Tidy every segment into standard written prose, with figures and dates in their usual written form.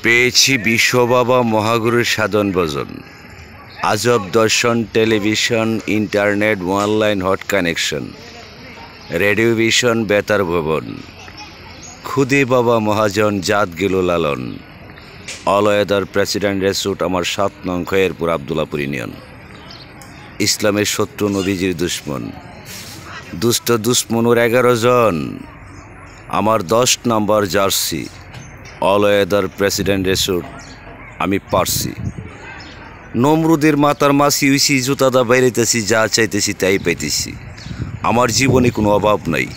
পেয়েছি বিশ্ববাবা মহাগুরুর সাধন ভজন, আজব দর্শন, television, internet, online hot connection, radio vision, বেতার ভবন, খুদে বাবা মহাজন, জাত গেল লালন, অলয়েদার প্রেসিডেন্ট রেসুট, আমার ৭ নং খয়েরপুর আবদুল্লাপুর ইউনিয়ন। ইসলামের শত্রু, নবীজির দুশ্মন, দুষ্ট দুশ্মনুর 11 জন, আমার 10 নম্বর জার্সি, অলয়েদার প্রেসিডেন্ট রেসুট, আমি পারছি। নমরুদের মাথার মাছি হইছি, জুতাদা বাইরেতেছি, যা চাইতেছি তাই পাইতেছি। আমার জীবনে কোনো অভাব নাই,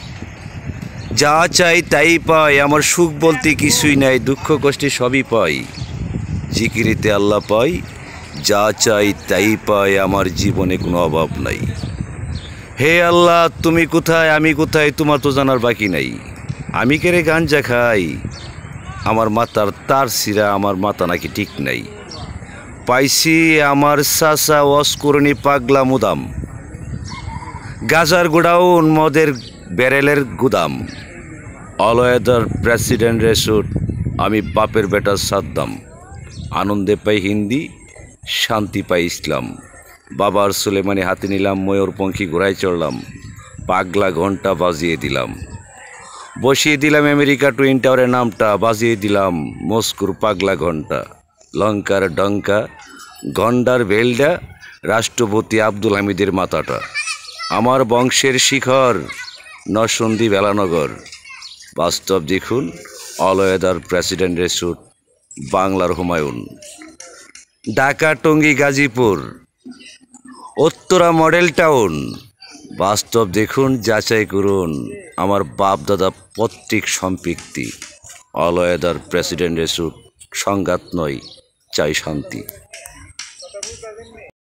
যা চাই তাই পাই। আমার সুখ বলতে কিছুই নাই, দুঃখ কষ্টে সবই পাই। জিকিরিতে আল্লাহ পাই, যা চাই তাই পাই। আমার জীবনে কোনো অভাব নাই। হে আল্লাহ, তুমি কোথায়, আমি কোথায়, তোমার তো জানার বাকি নাই। আমি কেড়ে গাঞ্জা খাই, আমার মাথার তার সিরা, আমার মাথা নাকি ঠিক নাই। পাইছি আমার চাচা অস্করণী পাগলা মুদাম, গাজার গোডাউন, মদের ব্যারেলের গুদাম। অলয়েদার প্রেসিডেন্ট রেসুট, আমি বাপের বেটা সাদ্দাম। আনন্দে পাই হিন্দি, শান্তি পাই ইসলাম। বাবার সুলেমানি হাতে নিলাম, ময়ূরপঙ্খী ঘোড়ায় চড়লাম, পাগলা ঘন্টা বাজিয়ে দিলাম। বসিয়ে দিলাম আমেরিকা টুইন টাওয়ারের নামটা, বাজিয়ে দিলাম মস্কুর পাগলা ঘন্টা। লঙ্কার ডঙ্কা, গন্ডার ভেলডা, রাষ্ট্রপতি আব্দুল হামিদের মাথাটা। আমার বংশের শিখর, নরসন্দী বেলানগর। বাস্তব দেখুন, অলয়েদার প্রেসিডেন্ট রেসুট, বাংলার হুমায়ুন। Dhaka, Tongi, Gazipur, Uttara model town. বাস্তব দেখুন, যাচাই করুন, আমার বাপ দাদা পৈতৃক সম্পৃক্তি। অলয়েদার প্রেসিডেন্ট রেসুট, সংঘাত নয়, চাই শান্তি।